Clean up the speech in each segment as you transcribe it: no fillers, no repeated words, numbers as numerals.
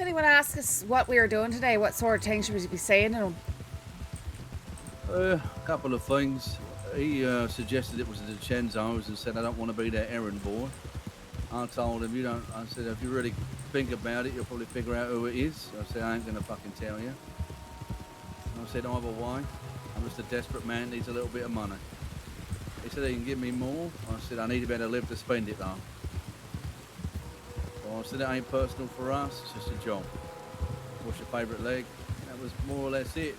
If anyone asks us what we were doing today, what sort of things should we be saying to them? A couple of things. He suggested it was the Dicenzo's and said, I don't want to be their errand boy. I told him, I said, if you really think about it, you'll probably figure out who it is. I said, I ain't going to fucking tell you. I said, either way, I'm just a desperate man, needs a little bit of money. He said he can give me more. I said, I need a bit of live to spend it though. So I said, it ain't personal for us, it's just a job. What's your favourite leg? That was more or less it.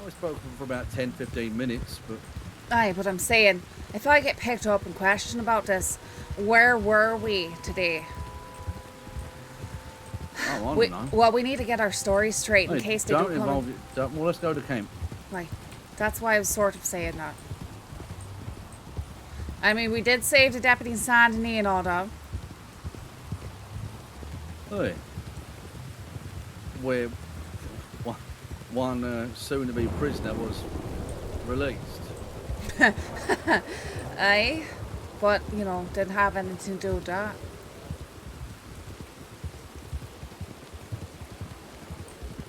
I spoke for about 10-15 minutes, but... Aye, but I'm saying, if I get picked up and questioned about this, where were we today? Oh, I don't know. Well, we need to get our story straight in case they don't involve you. Well, let's go to camp. Right. That's why I was sort of saying that. I mean, we did save the deputy in Saint Denis and all that. Hey. Where one soon-to-be prisoner was released. Aye. But, you know, didn't have anything to do with that.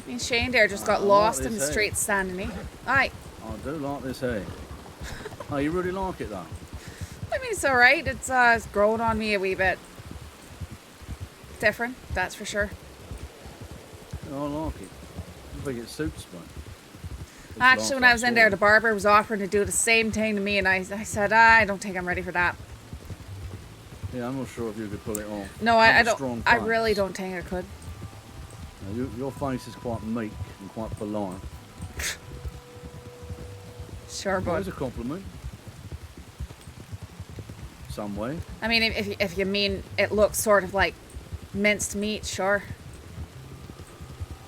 I mean, Shane there just got lost in the streets standing. Aye. I do like this hair. Oh, you really like it though? I mean, it's alright. It's growing on me a wee bit. Different, that's for sure. I like it. I think it suits me. Actually, when I was in there, the barber was offering to do the same thing to me, and I said, I don't think I'm ready for that. Yeah, I'm not sure if you could pull it off. No, I don't. I really don't think I could. Now, your face is quite meek and quite polite. Sure, but it's a compliment. Some way. I mean, if you mean it looks sort of like minced meat, sure.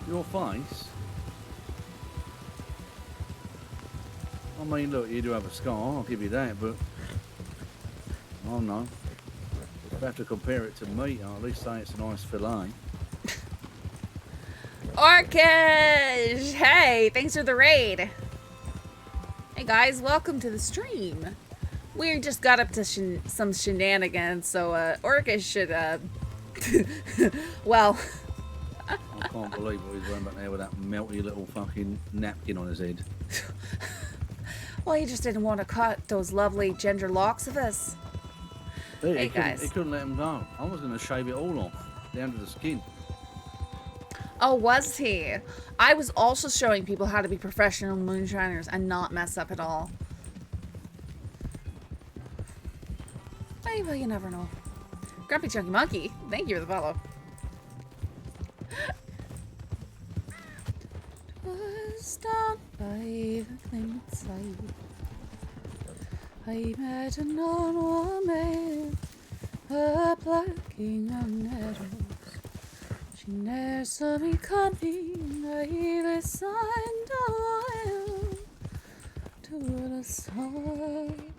Your face. I mean, look, you do have a scar, I'll give you that, but I don't know. If I have to compare it to meat, I'll at least say it's a nice fillet. Orcish! Hey, thanks for the raid. Hey guys, welcome to the stream. We just got up to some shenanigans, so Orcish should well. I can't believe what he's wearing back there with that melty little fucking napkin on his head. Well, he just didn't want to cut those lovely ginger locks of his. Hey guys. He couldn't let him go. I was going to shave it all off, down to the skin. Oh, was he? I was also showing people how to be professional moonshiners and not mess up at all. Hey, well, you never know. Grumpy Chunky Monkey, thank you for the follow. Was down by the Clement side. I met an old woman, plucking on nettles. She never saw me coming, I listened a while to the song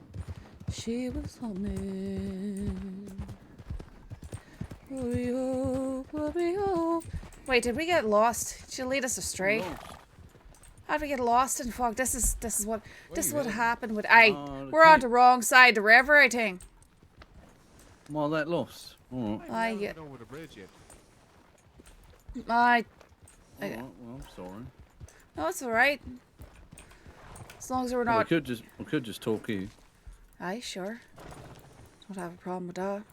she was humming. Wait, did we get lost? Did she lead us astray? How did we get lost in fog? This is what happened with we're on the wrong side of the river, I think. Well, that lost. All right. I get. Over the bridge yet. All right, well, I'm sorry. No, it's all right. As long as we're not. We could just talk here. Aye, sure. Don't have a problem with that.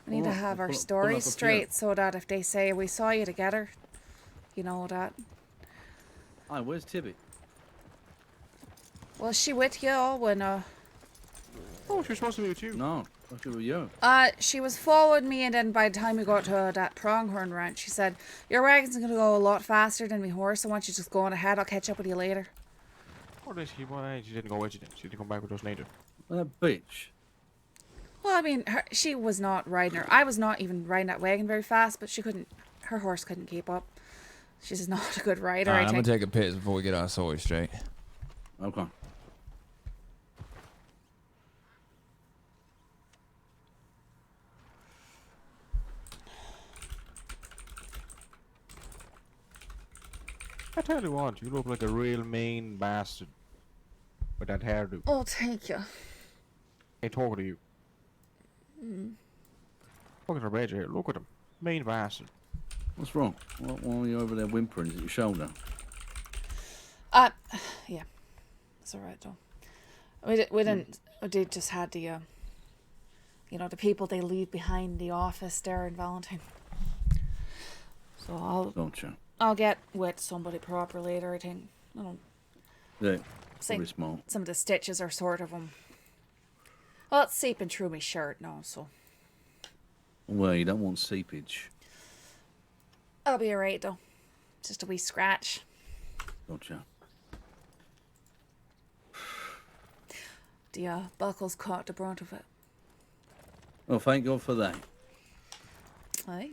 We need to have our story straight so that if they say we saw you together, you know that. Hi, where's Tibby? Was she with you all when Oh, she was supposed to be with you. No, she was you. she was following me, and then by the time we got to that pronghorn ranch, she said, your wagon's gonna go a lot faster than my horse, I want you just going ahead, I'll catch up with you later. Or did she? Why she didn't go with you? She didn't come back with us later. That bitch. Well, I mean, she was not riding her. I was not even riding that wagon very fast, but she couldn't. Her horse couldn't keep up. She's not a good rider. Alright, I'm gonna take a piss before we get our story straight. Okay. I tell you what, you look like a real mean bastard with that hairdo. Oh, thank you. Hey, talking to you. Look at her badge here. Look at him. Mean bastard. What's wrong? Why are you over there whimpering? Is it your shoulder? Yeah. It's alright, though. We didn't... We did just had the, you know, the people they leave behind the office there in Valentine. So Gotcha. I'll get with somebody proper later, I think. I don't Yeah, think very small. some of the stitches are sort of well, it's seeping through my shirt now, so Well, you don't want seepage. I'll be alright though. Just a wee scratch. Gotcha. The buckles caught the brunt of it. Well, thank God for that. Aye.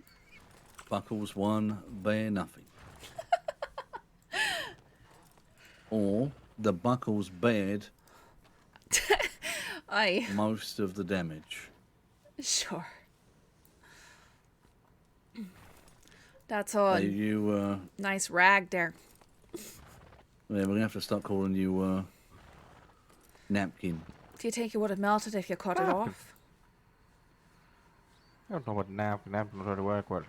Buckles one, bear nothing. Or the buckles bared Aye. most of the damage. Sure. That's all. You, Nice rag there. yeah, we're gonna have to start calling you napkin. Do you think you would have melted if you cut it off? I don't know what napkin knows how to work with.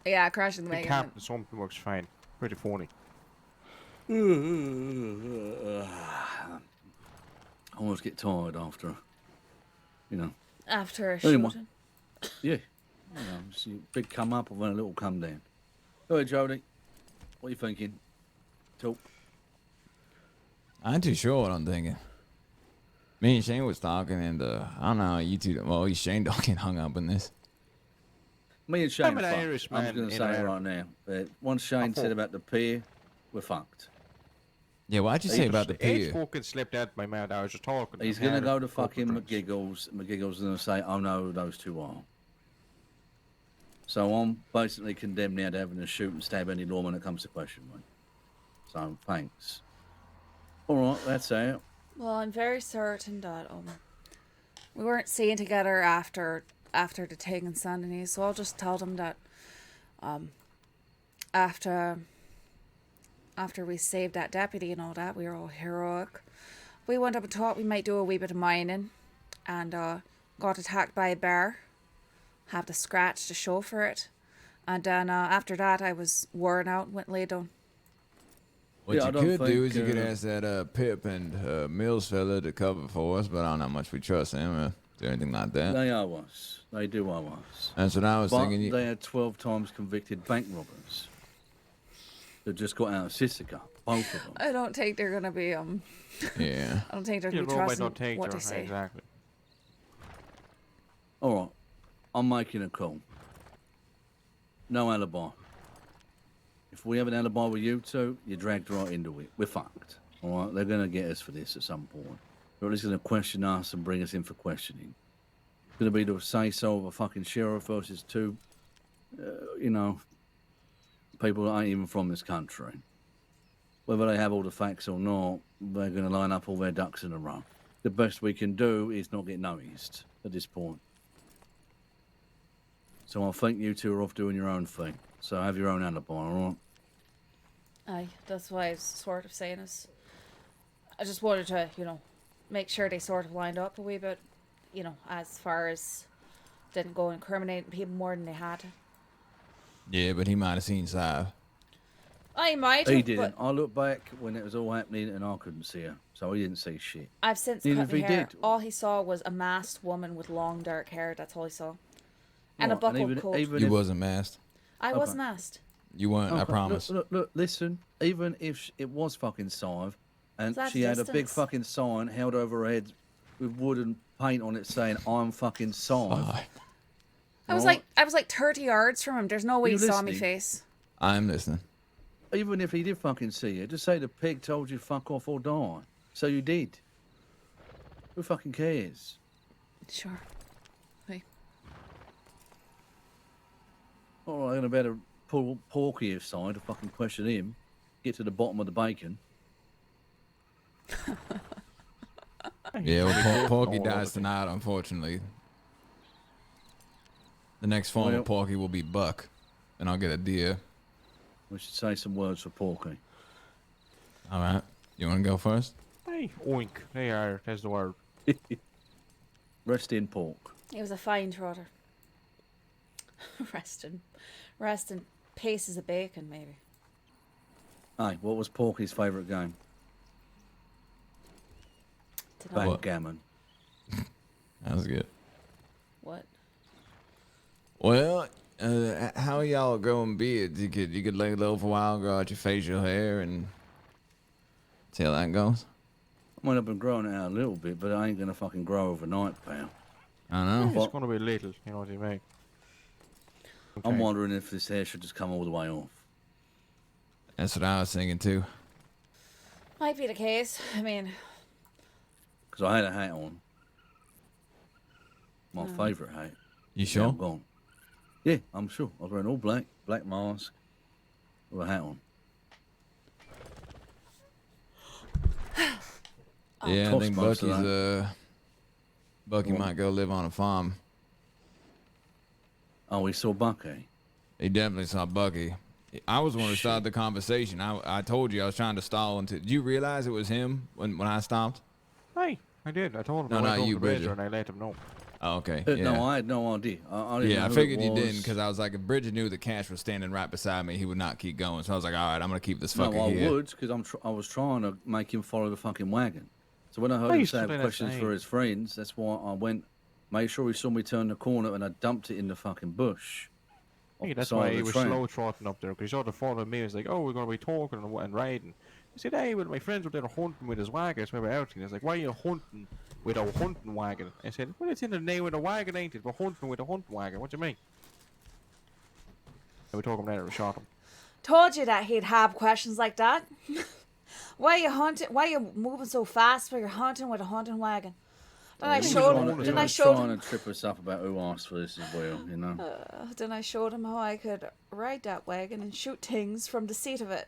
Yeah, crashing the The wagon. captain, something works fine. Pretty funny. I almost get tired after, you know. After Anyway. shooting. Yeah. You know, just a big come up and then a little come down. Go ahead, Jody. What are you thinking? Talk. I ain't too sure what I'm thinking. Me and Shane was talking, and I don't know how you two. Well, Shane don't get hung up in this. Me and Shane I'm are an fucked. Irishman I'm just going to in say it Ireland. right now. Once Shane said about the pier, we're fucked. Yeah, why'd you say about the It pier? fucking slipped out my mouth. I was just talking. He's going to go to fucking McGiggles. McGiggles is going to say, oh no, those two are. So I'm basically condemned now to having to shoot and stab any lawman that comes to question me. So thanks. All right, that's out. Well, I'm very certain that we weren't seen together after the thing in Saint Denis, so I'll just tell them that after we saved that deputy and all that, we were all heroic. We went up and thought we might do a wee bit of mining, and got attacked by a bear. Have the scratch to show for it, and then after that I was worn out and went lay down. What Yeah, I you don't could do think, is you could ask that Pip and Mills fella to cover for us, but I don't know how much we trust him or do anything like that. They owe us. They do owe us. That's what I was But thinking. they are 12 times convicted bank robbers that just got out of Sisika, both of them. I don't think they're gonna be Yeah. I don't think they're You gonna be know, I trusting don't take what her. they say. Exactly. All right, I'm making a call. No alibi. If we have an alibi with you two, you're dragged right into it. We're fucked. All right, they're going to get us for this at some point. They're at least going to question us and bring us in for questioning. It's going to be the say-so of a fucking sheriff versus two, you know, people that ain't even from this country. Whether they have all the facts or not, they're going to line up all their ducks in a row. The best we can do is not get noticed at this point. So I think you two are off doing your own thing. So have your own alibi, all right? Aye, that's why I was sort of saying this. I just wanted to, you know, make sure they sort of lined up a wee bit, you know, as far as didn't go incriminating people more than they had. Yeah, but he might have seen Sadhbh. I might He have, didn't. but I looked back when it was all happening and I couldn't see her. So he didn't see shit. I've since Even cut if my he hair. did. All he saw was a masked woman with long dark hair. That's all he saw. And a Right, buckled coat. even You if, wasn't masked. I was Okay. masked. You weren't, I Okay, promise. Look, listen. Even if it was fucking Sadhbh and That's she had a big distance. fucking sign held over her head with wooden paint on it saying, I'm fucking Sadhbh. I was Right. like 30 yards from him. There's no way you he saw me listening? face. I'm listening. Even if he did fucking see you, just say the pig told you fuck off or die. So you did. Who fucking cares? Sure. Hey. All right, I'm better pull Porky aside to fucking question him. Get to the bottom of the bacon. Yeah, well, Porky all dies over the tonight, unfortunately. The next form Well- of Porky will be Buck, and I'll get a deer. We should say some words for Porky. All right. You want to go first? Hey, oink. They are. That's the word. Rest in pork. He was a fine trotter. Resting pieces of bacon, maybe. Hey, what was Porky's favourite game? Dunno. Backgammon. That was good. What? Well, how y'all growing beards? You could lay low for a while, grow out your facial hair, and see how that goes. I mean, I've been growing it out a little bit, but I ain't gonna fucking grow overnight, pal. I know. It's gonna be little, you know what I mean? I'm wondering if this hair should just come all the way off. That's what I was thinking too. Might be the case. I mean, Because I had a hat on. My favourite hat. You It's sure? now gone. Yeah, I'm sure. I was wearing all black mask, with a hat on. Yeah, I Cost think most of Bucky Well- might go live on a farm. Oh, we saw Bucky. He definitely saw Bucky. I was the one who started the conversation. I told you I was trying to stall into. Did you realize it was him when I stopped? Hey, I did. I told him. No, I went not over you, to Bridger, Bridger. and I let him know. Oh, okay. No, I had no idea. I didn't know I who figured it you was. didn't because I was like, if Bridget knew the cash was standing right beside me, he would not keep going. So I was like, all right, I'm gonna keep this fucker No, I here. would, because I was trying to make him follow the fucking wagon. So when I heard I him used to say do that questions same. for his friends, that's why I went, made sure he saw me turn the corner, and I dumped it in the fucking bush. Hey, off the that's side why of he the was train. slow trotting up there, because he saw the front of me. He was like, oh, we're going to be talking and riding. He said, hey, well, my friends were there hunting with his wagon. So we were out. And he was like, why are you hunting with a hunting wagon? I said, well, it's in the name of the wagon, ain't it? We're hunting with a hunting wagon. What do you mean? And we took him there and we shot him. told you that he'd have questions like that. Why are you hunting? Why are you moving so fast while you're hunting with a hunting wagon? Then I He was showed trying him. to- Then he I was showed trying him. to trip us up about who asked for this as well, you know. Then I showed him how I could ride that wagon and shoot things from the seat of it.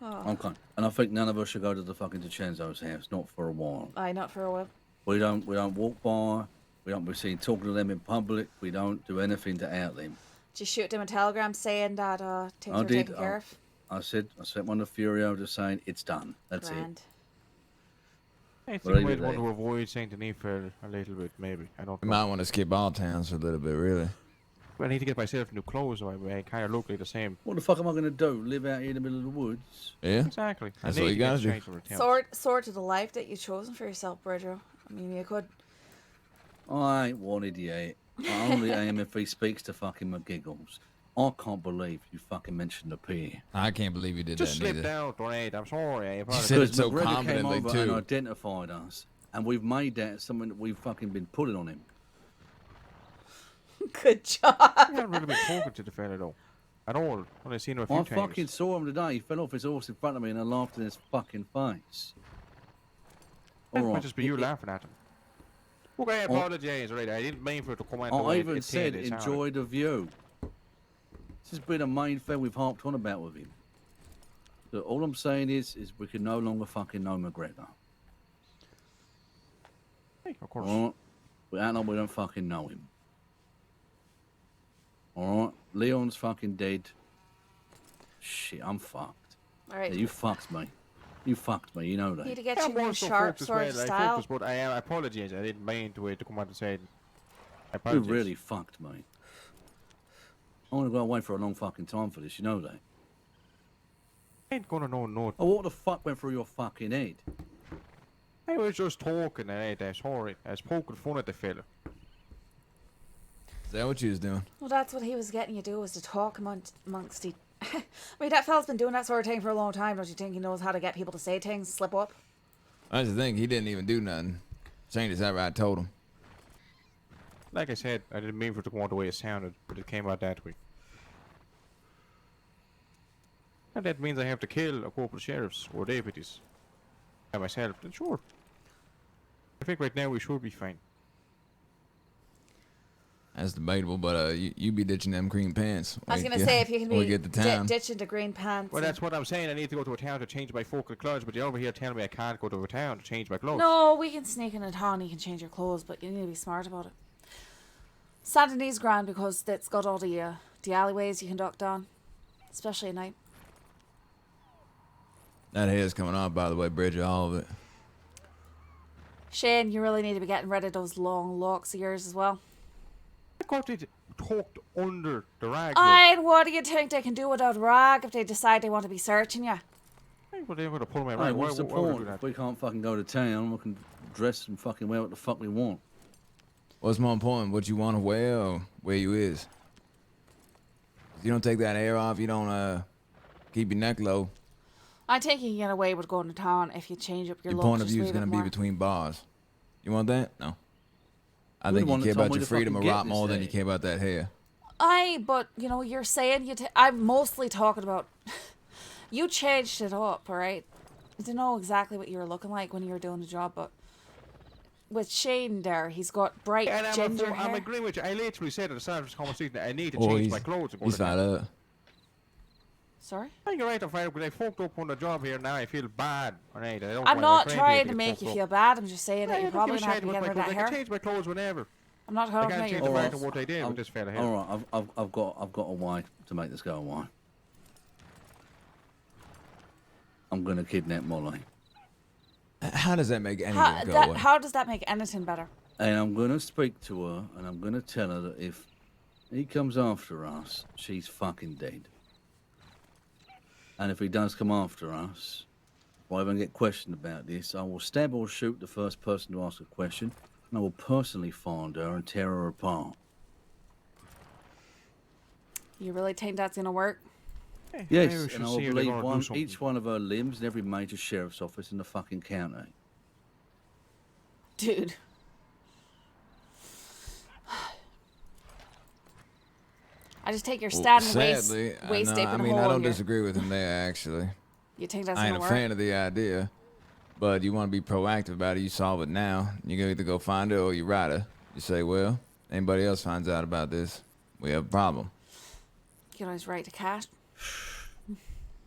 Okay. And I think none of us should go to the fucking DiCenzo's house, not for a while. Aye, not for a while. We don't walk by, we don't be seen talking to them in public, we don't do anything to out them. Just shoot them a telegram saying that things I are did, taken care of. I sent one to Furio just saying it's done. That's Grand. I think Well, we leave might it want there. to avoid St. Denis for a little bit, maybe. I don't We know. might want to skip all towns for a little bit, really. I need to get myself new clothes, so I kind of look like the same. What the fuck am I going to do? Live out here in the middle of the woods? Yeah. Exactly. That's I what need you to get gotta do. straight to the town. Sort of the life that you've chosen for yourself, Bridger. I mean, you could. I ain't wanted yet. I only am if he speaks to fucking McGiggles. I can't believe you fucking mentioned the pier. I can't believe you did Just that slipped neither. out, right? I'm sorry. I apologize. said it Because so McGregor came confidently, over too. and identified us, and we've made that something that we've fucking been putting on him. Good job. I haven't really been talking to the fella, though. At all. Only seen him a few I times. fucking saw him today. He fell off his horse in front of me and I laughed in his fucking face. That All might right. just be you laughing at him. Look, I apologize, right? I didn't mean for it to come out the I way even it said did, sorry. enjoy the view. This has been a main thing we've harped on about with him. So all I'm saying is we can no longer fucking know McGregor. Hey, of course. Alright? We act like we don't fucking know him. Alright? Leon's fucking dead. Shit, I'm fucked. All right. Yeah, you fucked me. You fucked me, you know Need that. to get I you new was so sharp focused, sword man, I style. focused, but I apologize. I didn't mean to come out and say it. I You apologize. really fucked me. I want to go away for a long fucking time for this, you know that. I ain't gonna know no. Oh, what the fuck went through your fucking head? I was just talking and I sorry. I was poking fun at the fella. Is that what you was doing? Well, that's what he was getting you to do, was to talk amongst the. I mean, that fella's been doing that sort of thing for a long time. Don't you think he knows how to get people to say things, slip up? That's the thing. He didn't even do nothing. Shane just outright told him. Like I said, I didn't mean for it to come out the way it sounded, but it came out that way. And that means I have to kill a couple of sheriffs or deputies. By myself, then sure. I think right now we should be fine. That's debatable, but you be ditching them green pants. I was when going you to get- say, if you can when we be get to town. ditching the green pants. Well, and- that's what I'm saying. I need to go to a town to change my fucking clothes, but you're over here telling me I can't go to a town to change my clothes. No, we can sneak in a town, you can change your clothes, but you need to be smart about it. Saint Denis grand because it's got all the alleyways you can duck down, especially at night. That hair's coming off, by the way, Bridget, all of it. Shane, you really need to be getting rid of those long locks of yours as well. I got it tucked under the rag. And what do you think they can do without a rag if they decide they want to be searching you? Hey, well, they're going to pull my Hey, rag. what's the Why would they point? do that? If we can't fucking go to town, we can dress and fucking wear what the fuck we want. What's more important, what you want to wear or where you is? If you don't take that hair off, you don't keep your neck low. I think you can get away with going to town if you change up your Your look. point of just view a is wee going bit to be more. between bars. You want that? No. I You're think the one you that care told about me your to freedom a fucking lot get more this than you day. care about that hair. But you know, you're saying I'm mostly talking about. You changed it up, all right? I don't know exactly what you were looking like when you were doing the job, but with Shane there, he's got bright And ginger I'm hair. agreeing with you. I literally said at the start of this conversation that I need to Oh, change he's, my clothes. And go he's to town. fired up. Sorry? I think you're right, I'm fired up because I fucked up on the job here now. I feel bad. All right, I don't I'm want not my friend here trying to get make fucked you up. feel bad. I'm just saying that Yeah, you're I don't probably give a gonna have shit to be about getting my rid of clothes. that I can hair. change my clothes whenever. I'm not I talking can't about change your the All fact right. of what they did with this fella here. All right, I've got a way to make this go away. I'm gonna kidnap Molly, How does that make anything go away? How does that make anything better? and I'm gonna speak to her, and I'm gonna tell her that if he comes after us, she's fucking dead. And if he does come after us, if I even get questioned about this, I will stab or shoot the first person to ask a question, and I will personally find her and tear her apart. You really think that's gonna work? Hey, maybe Yes, we and should I see will if they're believe gonna do something. each one of her limbs in every major sheriff's office in the fucking county. Dude. I just take your standing Sadly, waist ape I in a mean, hole I don't here. disagree with him there, actually. You think that's I ain't gonna a work? fan of the idea, but you want to be proactive about it. You solve it now. You can either go find her or you ride her. You say, well, anybody else finds out about this, we have a problem. You can always write to Cash.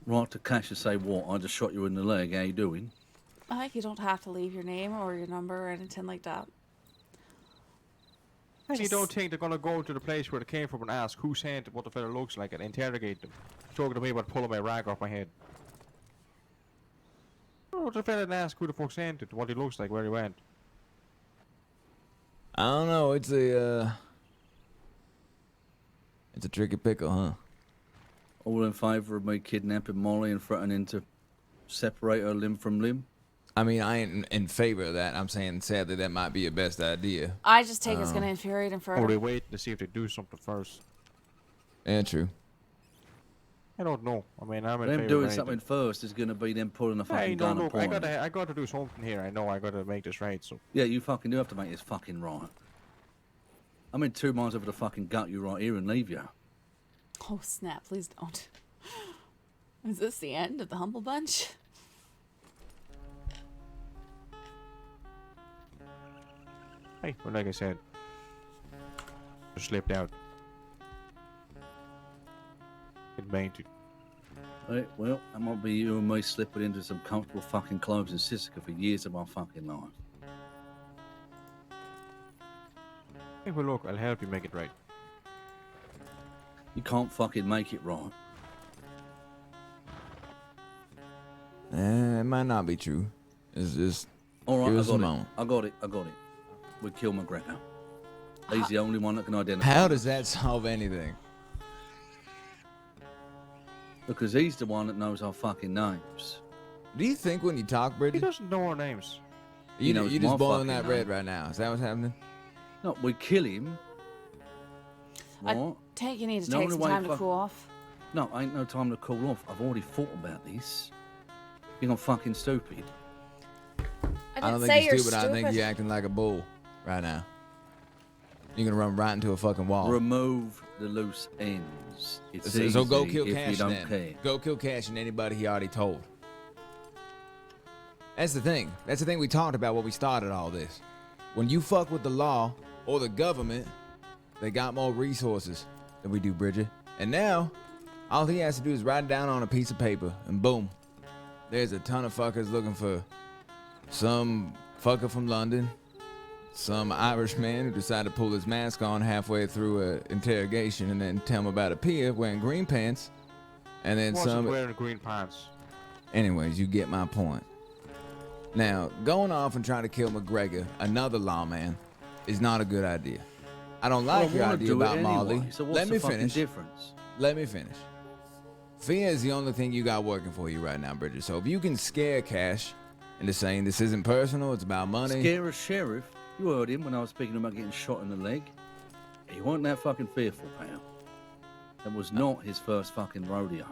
Right to Cash and say, what? I just shot you in the leg. How you doing? I think you don't have to leave your name or your number or anything like that. And you Just- don't think they're going to go to the place where they came from and ask who sent what the fella looks like and interrogate them? Talking to me about pulling my rag off my head. Oh, the fella and ask who the fuck sent it, what he looks like, where he went. I don't know. It's a tricky pickle, huh? All in favour of me kidnapping Molly and threatening to separate her limb from limb? I mean, I ain't in favor of that. I'm saying, sadly, that might be your best idea. I just think it's gonna infuriate him Or they further. wait to see if they do something first. Yeah, true. I don't know. I mean, I'm in Them favor doing of something anything. first is going to be them pulling a fucking Hey, no, gun and look, I pointing. got to do something here. I know I got to make this right, so. Yeah, you fucking do have to make this fucking right. I'm in 2 miles over the fucking gut you right here and leave you. Oh snap! Please don't. Is this the end of the Humble Bunch? Hey, well, like I said, just slipped out. Didn't mean to. Right, well, that might be you and me slipping into some comfortable fucking clothes in Sisika for years of my fucking life. Hey, well, look, I'll help you make it right. You can't fucking make it right. It might not be true. It's just All right, give I us a got it. moment. I got it. We kill McGregor. He's the only one that can identify. How us. does that solve anything? Because he's the one that knows our fucking names. Do you think when you talk, He Bridget, doesn't know our names. He knows you my just boiling fucking that red name. right now? Is that what's happening? No, we kill him. I Right? think you need to No, take no, some wait, time to fuck. cool off. No, ain't no time to cool off. I've already thought about this. You're not fucking stupid. I I don't didn't think say you're you're stupid. I think you're acting like a bull right now. You're gonna run right into a fucking wall. Remove the loose ends. It's easy So go kill if Cash you don't then. care. Go kill Cash and anybody he already told. That's the thing. That's the thing we talked about when we started all this. When you fuck with the law or the government, they got more resources than we do, Bridget. And now, all he has to do is write it down on a piece of paper, and boom, there's a ton of fuckers looking for some fucker from London, some Irishman who decided to pull his mask on halfway through an interrogation and then tell him about a pier wearing green pants, and then Wasn't some. wearing green pants. Anyways, you get my point. Now, going off and trying to kill McGregor, another lawman, is not a good idea. I don't Well, like I your wanna idea do it about Molly. anyway, so what's Let the me fucking finish. difference? Let me finish. Fear is the only thing you got working for you right now, Bridget. So if you can scare Cash into saying this isn't personal, it's about money. Scare a sheriff? You heard him when I was speaking about getting shot in the leg. He wasn't that fucking fearful, pal. That was not his first fucking rodeo.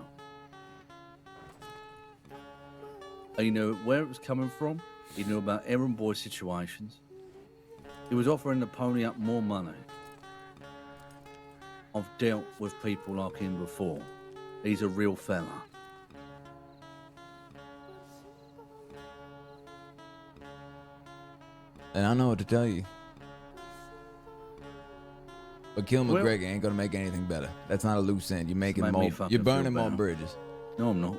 He knew where it was coming from. He knew about errand boy situations. He was offering to pony up more money. I've dealt with people like him before. He's a real fella. And I know what to tell you. But kill Well- McGregor ain't gonna make anything better. That's not a loose end. You're making Made me more. fucking You're burning feel more better. bridges. No, I'm not.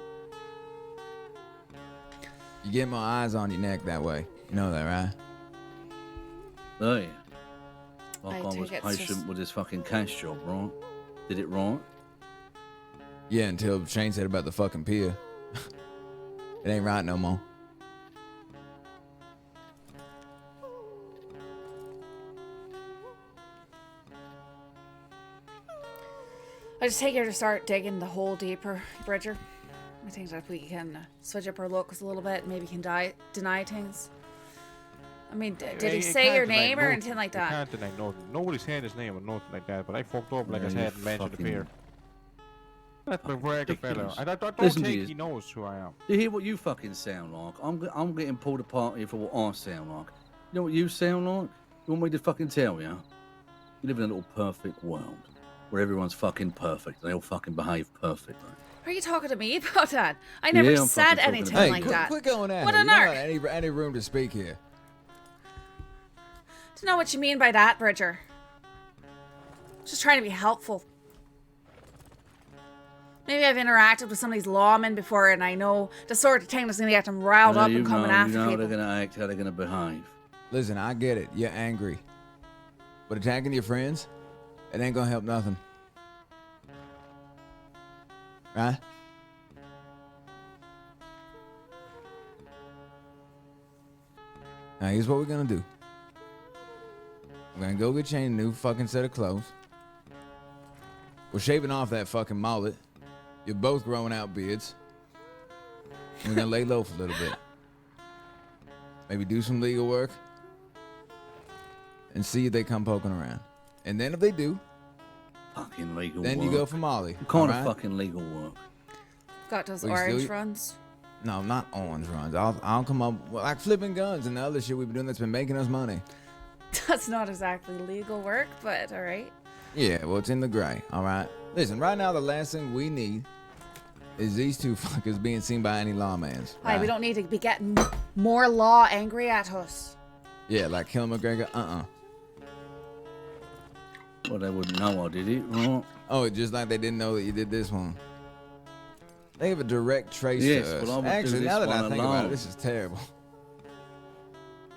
You get more eyes on your neck that way. You know that, right? Oh, yeah. Like I I was take it's patient just- with this fucking cash job, right? Did it right? Yeah, until Shane said about the fucking pier. It ain't right no more. I just take her to start digging the hole deeper, Bridger. I think that we can switch up our looks a little bit. Maybe can deny things. I mean, did he You say can't your deny name or nothing. anything like You that? can't deny nothing. Nobody said his name or nothing like that, but I fucked up, like I Yeah, said, you and mentioned the fucking- fear. That's McGregor, fella. ridiculous. I don't Listen to think you. he knows who I am. You hear what you fucking sound like? I'm getting pulled apart here for what I sound like. You know what you sound like? You want me to fucking tell you? You live in a little perfect world where everyone's fucking perfect. They all fucking behave perfectly. Are you talking to me about that? I never Yeah, I'm said fucking talking anything about Hey, like you. that. quit going at What her. on You don't earth? got any room to speak here. To know what you mean by that, Bridger. Just trying to be helpful. Maybe I've interacted with some of these lawmen before and I know the sort of thing that's going to get them riled up and coming after you know how people. they're gonna act, how they're gonna behave. Listen, I get it. You're angry. But attacking your friends, it ain't gonna help nothing. Right? Now, here's what we're gonna do. We're gonna go get Shane a new fucking set of clothes. We're shaving off that fucking mullet. You're both growing out beards. We're gonna lay low for a little bit. Maybe do some legal work. And see if they come poking around. And then if they do, Fucking legal then work. you go for Molly. What kind of alright? fucking legal work? Got those Well, you orange still- runs. No, not orange runs. I'll come up like flipping guns and the other shit we've been doing that's been making us money. That's not exactly legal work, but all right. Yeah, well, it's in the gray. All right. Listen, right now the last thing we need is these two fuckers being seen by any lawmans. Hi, we right? don't need to be getting more law angry at us. Yeah, like Kill McGregor. Well, they wouldn't know I did it, right? Oh, just like they didn't know that you did this one. They have a direct trace Yes, to us. well, I would do Actually, this now that I one think about it, alone. this is terrible.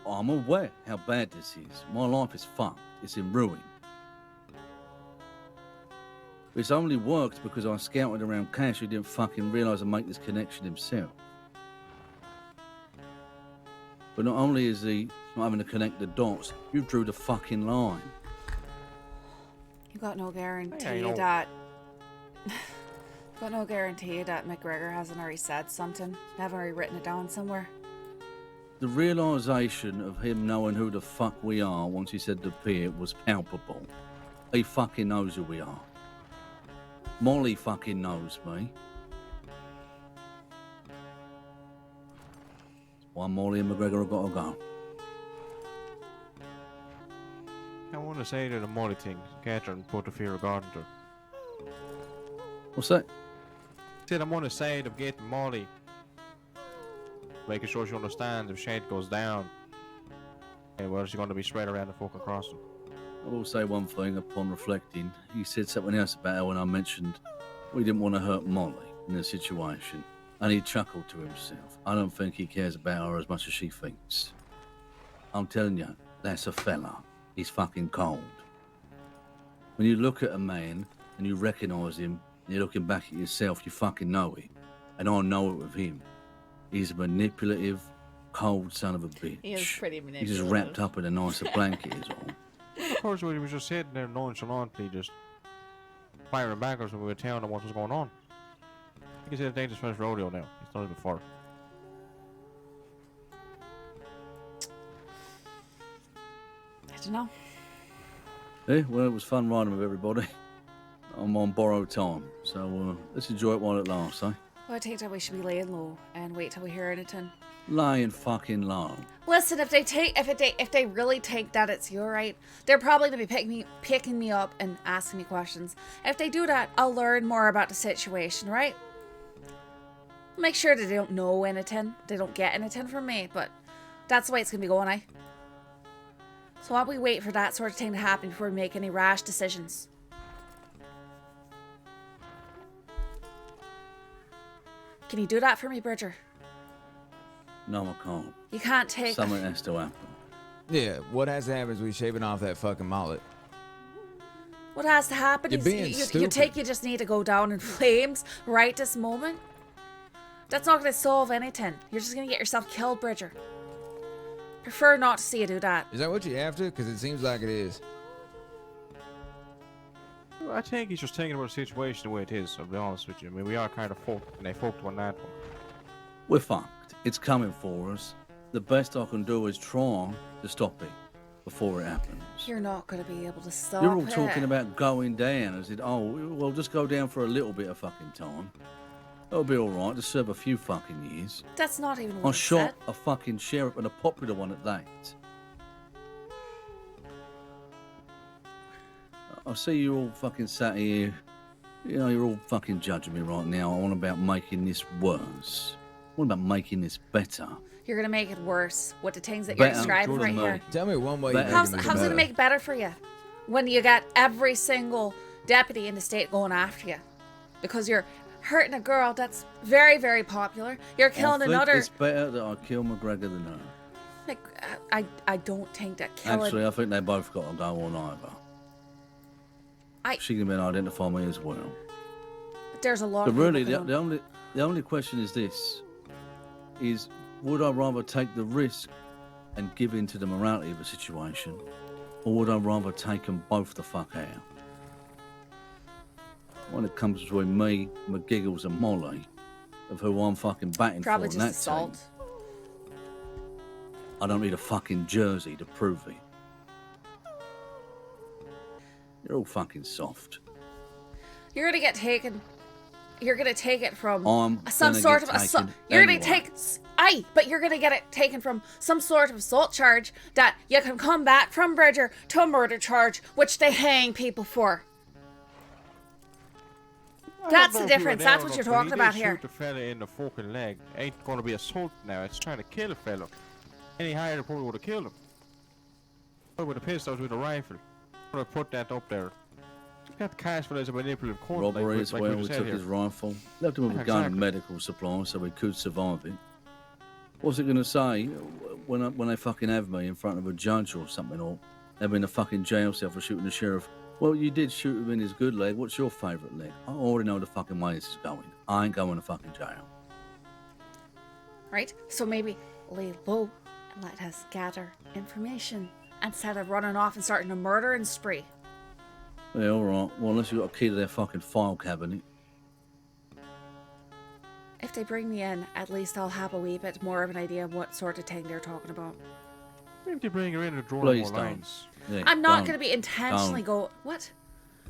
I'm aware how bad this is. My life is fucked. It's in ruin. It's only worked because I scouted around Cash who didn't fucking realise and make this connection himself. But not only is he not having to connect the dots, you drew the fucking line. You got no guarantee I know. that. Got no guarantee that McGregor hasn't already said something. Haven't already written it down somewhere. The realisation of him knowing who the fuck we are once he said the pier was palpable. He fucking knows who we are. Molly fucking knows me. Why Molly and McGregor have got to go. I want to say to the Molly thing, Catherine put the fear of God into her. What's that? Said I'm on the side of getting Molly, making sure she understands if shit goes down. And well, she's going to be spread around the fucking crossing. I will say one thing upon reflecting. He said something else about her when I mentioned we didn't want to hurt Molly in the situation. And he chuckled to himself. I don't think he cares about her as much as she thinks. I'm telling you, that's a fella. He's fucking cold. When you look at a man and you recognise him, and you're looking back at yourself, you fucking know it. And I know it with him. He's a manipulative, cold son of a bitch. He is pretty He's just wrapped up in a nicer blanket is all. course, we was just sitting there nonchalantly, just firing backwards when we were telling him what was going on. Like I said, it's Dangerous First Rodeo now. He's done it before. I don't know. Yeah, well, it was fun riding with everybody. I'm on borrowed time, so let's enjoy it while it lasts, eh? Well, I think that we should be laying low and wait till we hear anything. Laying fucking low. Listen, if they really think that it's your right, they're probably gonna be picking me up and asking me questions. If they do that, I'll learn more about the situation, right? Make sure that they don't know anything, they don't get anything from me, but that's the way it's gonna be going, eh? So while we wait for that sort of thing to happen before we make any rash decisions. Can you do that for me, Bridger? No, I can't. You can't take... Something has to happen. Yeah, what has to happen is we shaving off that fucking mullet. What has to happen You're is being you stupid. you just need to go down in flames right this moment. That's not going to solve anything. You're just going to get yourself killed, Bridger. Prefer not to see you do that. Is that what you after? Because it seems like it is. I think he's just thinking about the situation the way it is, I'll be honest with you. I mean, we are kind of fucked, and they fucked on that one. We're fucked. It's coming for us. The best I can do is try to stop it before it happens. You're not going to be able to stop You're all it. talking about going down. I said, oh, well, just go down for a little bit of fucking time. It'll be all right to serve a few fucking years. That's not even what I I shot said. a fucking sheriff and a popular one at that. I see you all fucking sat here. You know, you're all fucking judging me right now. I want about making this worse. What about making this better? You're going to make it worse with the things that you're Better, describing right Jordan here. Tell me one way But you How's make it it going to better. make it better for you? When you got every single deputy in the state going after you. Because you're hurting a girl that's very, very popular. You're killing I think another... it's better that I kill McGregor than her. Like, I don't think that killing... Actually, I think they both got to go on either. She can then identify me as well. There's a lot But of really, people the only question is this: is would I rather take the risk and give in to the morality of the situation, or would I rather take them both the fuck out? When it comes between me, McGiggles, and Molly, of who I'm fucking batting probably for, just in that assault. team, I don't need a fucking jersey to prove it. You're all fucking soft. You're gonna get taken. You're gonna take it from I'm some gonna sort get of assault. taken You're anyway. gonna take. But you're gonna get it taken from some sort of assault charge that you can come back from Bridger to a murder charge, which they hang people for. That's the difference. That's what you're talking about here. Shoot the fella in the fucking leg. Ain't gonna be assault now. It's trying to kill a fella. Any higher probably would have killed him. Or with a pistol, with a rifle. Would have put that up there. You got the cash for as a manipulative court. Robbery as well. We just said took here. his rifle, left him with a Yeah, gun and exactly. medical supplies so we could survive it. What's it going to say when they fucking have me in front of a judge or something, or have me in a fucking jail cell for shooting the sheriff? Well, you did shoot him in his good leg. What's your favourite leg? I already know the fucking way this is going. I ain't going to fucking jail. Right? So maybe lay low and let us gather information instead of running off and starting a murdering spree. Yeah, all right. Well, unless you got a key to their fucking file cabinet. If they bring me in, at least I'll have a wee bit more of an idea of what sort of thing they're talking about. Maybe they bring her in and draw Please more don't. lines. Yeah, I'm not don't. going to be intentionally Don't. What?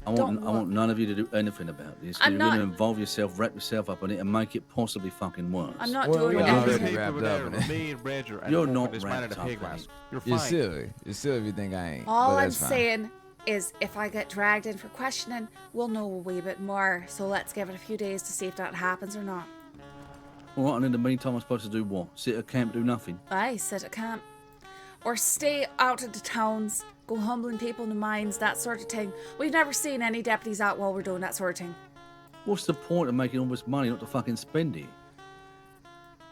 I want none of you to do anything about this. I'm You're not- going to involve yourself, wrap yourself up in it, and make it possibly fucking worse. I'm not Well, doing we You're already anything. wrapped up in it. Me and Bridger and You're fucking not this man in wrapped the up pig in mask. it. You're You're fine. silly. You're silly if you think I ain't. All but I'm that's fine. saying is if I get dragged in for questioning, we'll know a wee bit more. So let's give it a few days to see if that happens or not. All right, and in the meantime, I'm supposed to do what? Sit at camp, do nothing? I sit at camp. Or stay out of the towns, go humbling people in the mines, that sort of thing. We've never seen any deputies out while we're doing that sort of thing. What's the point of making all this money not to fucking spend it?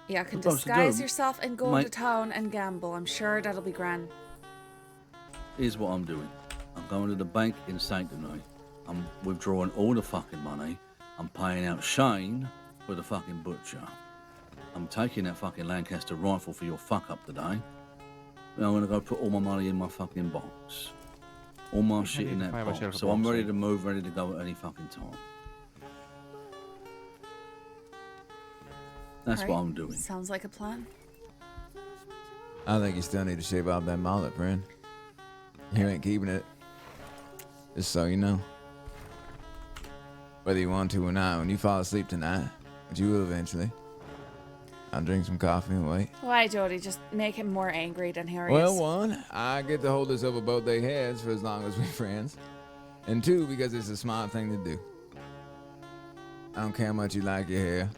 Yeah, can Supposed to disguise do, yourself and go mate. to town and gamble. I'm sure that'll be grand. Here's what I'm doing. I'm going to the bank in Sanctuary. I'm withdrawing all the fucking money. I'm paying out Shane for the fucking butcher. I'm taking that fucking Lancaster rifle for your fuck up today. Then I'm going to go put all my money in my fucking box. All my shit need in to that find box. myself a So I'm box, ready eh? to move, ready to go at any fucking time. That's what Alright, I'm doing. Sounds like a plan. I think you still need to shave off that mullet, friend. You ain't keeping it. Just so you know. Whether you want to or not, when you fall asleep tonight, which you will eventually, I'll drink some coffee and wait. Why, Jody? Just make him more angry than he already Well, is. one, I get to hold this over both their heads for as long as we're friends. And two, because it's a smart thing to do. I don't care how much you like your hair.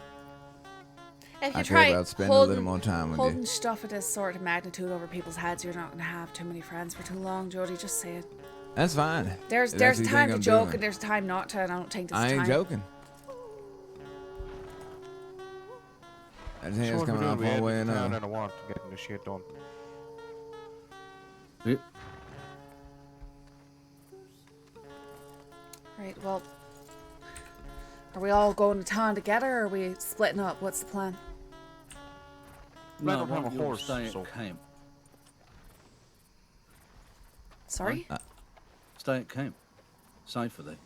If I you care try about spending a little more time with holding you. stuff at this sort of magnitude over people's heads, you're not going to have too many friends for too long, Jody. Just say it. That's fine. There's If that's a what you time think to I'm joke doing. and there's a time not to, and I don't think this I ain't time. joking. That hair's So coming off one way or another. And I want to get this shit done. Yep. Right, well, are we all going to town together, or are we splitting up? What's the plan? I No, don't I have want a you to horse, stay so- at camp. Sorry? Stay at camp. Safer there.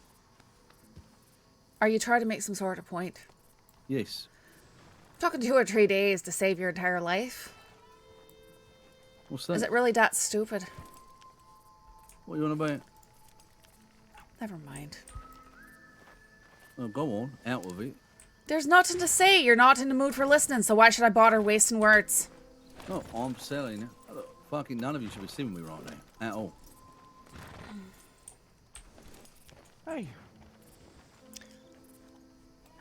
Are you trying to make some sort of point? Yes. Talking 2 or 3 days to save your entire life? What's that? Is it really that stupid? What are you on about? Never mind. Well, go on. Out with it. There's nothing to say. You're not in the mood for listening, so why should I bother wasting words? No, I'm selling it. Look, fucking none of you should be seeing me right now. At all. Hey,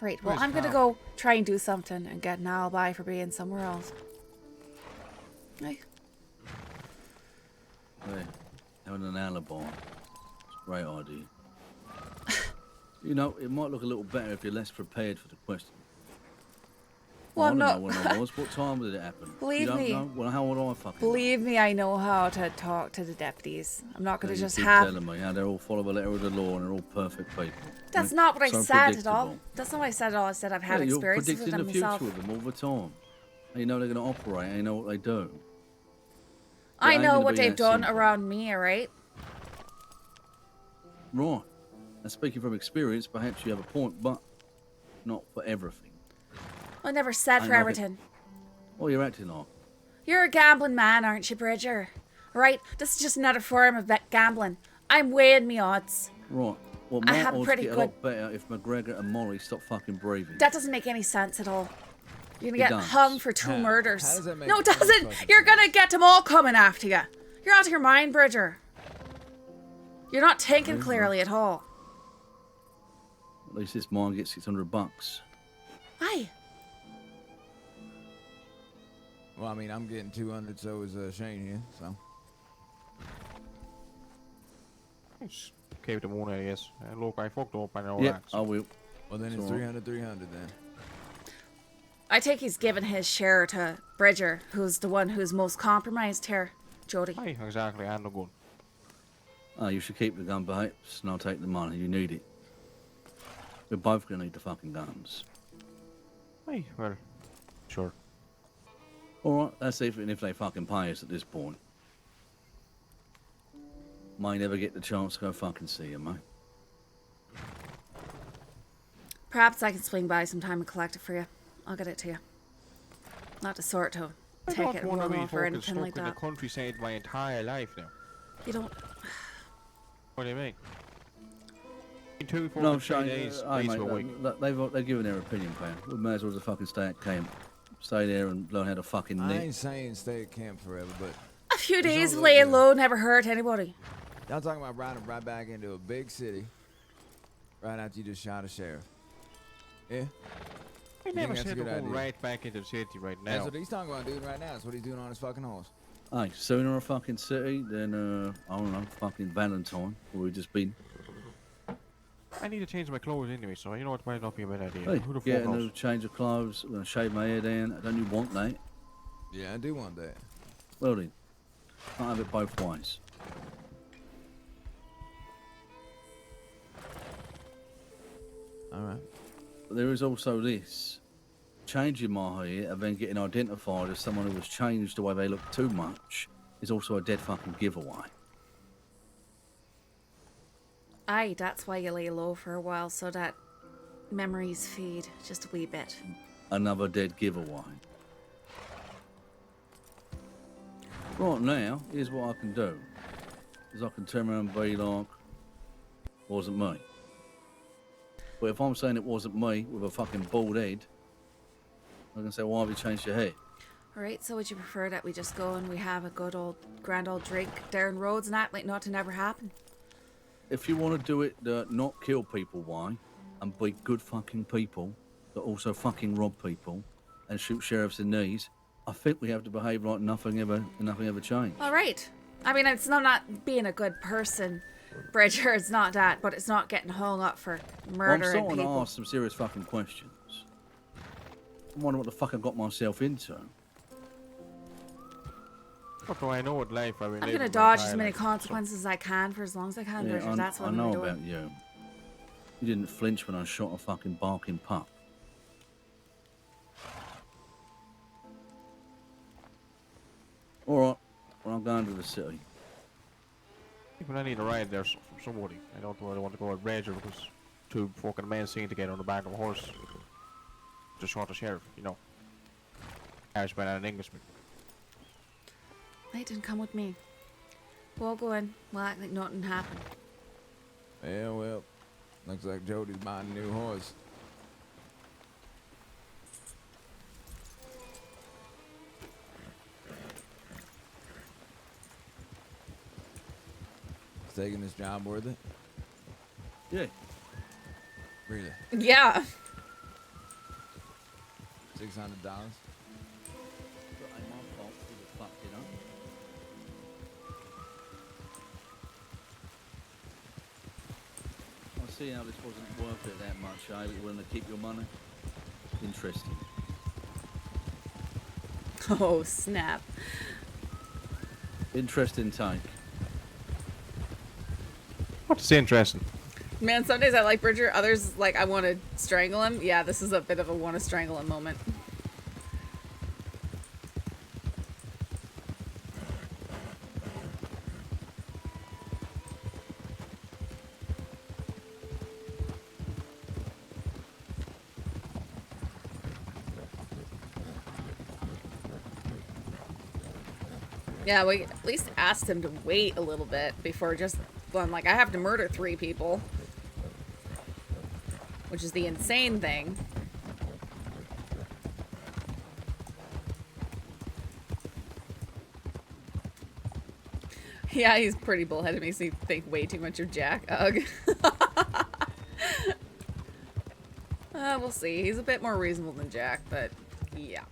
Right, well, Where's I'm gonna Carl? go try and do something and get an alibi for being somewhere else. Hey. Hey, having an alibi. It's a great idea. You know, it might look a little better if you're less prepared for the question. Well, I don't no. know when I was. What time did it happen? Believe you don't me. Know? Well, how would I fucking know? Believe me, I know how to talk to the deputies. I'm not Yeah, gonna you just keep have... telling me how they all follow the letter of the law and they're all perfect people. That's Yeah? not what I So said at all. predictable. That's not what I said at all. I said I've had Yeah, you're experiences with predicting them the future myself. with them all the time. And you know they're going to operate and you know what they do. I ain't know gonna what be they've that done simple. around me, alright? Right. And speaking from experience, perhaps you have a point, but not for everything. I never said I for know it. everything. Well, you're acting like. You're a gambling man, aren't you, Bridger? Right? This is just another form of gambling. I'm weighing me odds. Right. Well, I my have odds pretty get a good- lot better if McGregor and Molly stop fucking breathing. That doesn't make any sense at all. You're gonna It get does. hung for 2 How? murders. How does that make No, it any doesn't. fucking You're gonna sense? get them all coming after you. You're out of your mind, Bridger. You're not thinking clearly at all. At least this mine gets $600. Aye. Well, I mean, I'm getting 200, so is Shane here, so. keep the moon, yes. Look, I fucked up and all Yeah, that. I will. Well, then it's So- 300 then. I take he's given his share to Bridger, who's the one who's most compromised here, Jody. Hey, exactly, and the gun. Oh, you should keep the gun, perhaps, and I'll take the money. You need it. We're both going to need the fucking guns. Hey, well, sure. All right, that's even if they fucking pay us at this point. May never get the chance to go fucking see him, mate. Perhaps I can swing by sometime and collect it for you. I'll get it to you. Not the sort to I take don't it and want to run be off or fucking anything stuck like in the that. countryside my entire life now. You don't... What do you mean? In 2 No, 4 Shane, 3 days, hey, days mate, a week. they've given their opinion, pal. We may as well just fucking stay at camp. Stay there and learn how to fucking I knit. ain't saying stay at camp forever, but A few There's days no laying way, low never hurt anybody. y'all talking about riding right back into a big city right after you just shot a sheriff. Yeah? I think never that's a said to good go idea? right back into the city right That's now. what he's talking about doing right now. That's what he's doing on his fucking horse. Hey, sooner a fucking city than, I don't know, fucking Valentine, where we've just been. I need to change my clothes anyway, so you know what might not be a bad idea. Hey, Who the get fuck a new knows? change of clothes. I'm going to shave my hair down. Don't you want that? Yeah, I do want that. Well then, can't have it both ways. All right. But there is also this. Changing my hair and then getting identified as someone who has changed the way they look too much is also a dead fucking giveaway. Aye, that's why you lay low for a while, so that memories fade just a wee bit. Another dead giveaway. Right now, here's what I can do. Is I can turn around and be like, wasn't me. But if I'm saying it wasn't me with a fucking bald head, I can say, why have you changed your hair? Alright, so would you prefer that we just go and we have a good old, grand old drink down roads and act like nothing ever happened? If you want to do it the not kill people way and be good fucking people that also fucking rob people and shoot sheriffs in knees, I think we have to behave like nothing ever changed. Alright. I mean, it's not being a good person, Bridger, it's not that, but it's not getting hung up for I'm murdering starting to people. ask some serious fucking questions. I wonder what the fuck I got myself into. What do I know what life I've been I'm living gonna my dodge entire as many life, consequences as I can for as long as I can, Bridger. That's what I I'm know gonna do. about you. You didn't flinch when I shot a fucking barking pup. Alright, well I'm going to the city. When I need a ride there from somebody, I don't really want to go with Ranger because two fucking men seen together on the back of a horse. Just shot the sheriff, you know. Irishman and an Englishman. They didn't come with me. We'll go in. We'll act like nothing happened. Yeah, well, looks like Jody's buying a new horse. Is taking this job worth it? Yeah. Really? Yeah. $600? But ain't my fault, who the fuck, you know? I see how this wasn't worth it that much, eh? But you're willing to keep your money? Interesting. Oh, snap. Interesting take. What's interesting? Man, some days I like Bridger, others like I want to strangle him. Yeah, this is a bit of a want to strangle him moment. Yeah, we at least asked him to wait a little bit before just going like, I have to murder 3 people. Which is the insane thing. Yeah, he's pretty bullheaded. Makes me think way too much of Jack. Ugh. We'll see. He's a bit more reasonable than Jack, but yeah.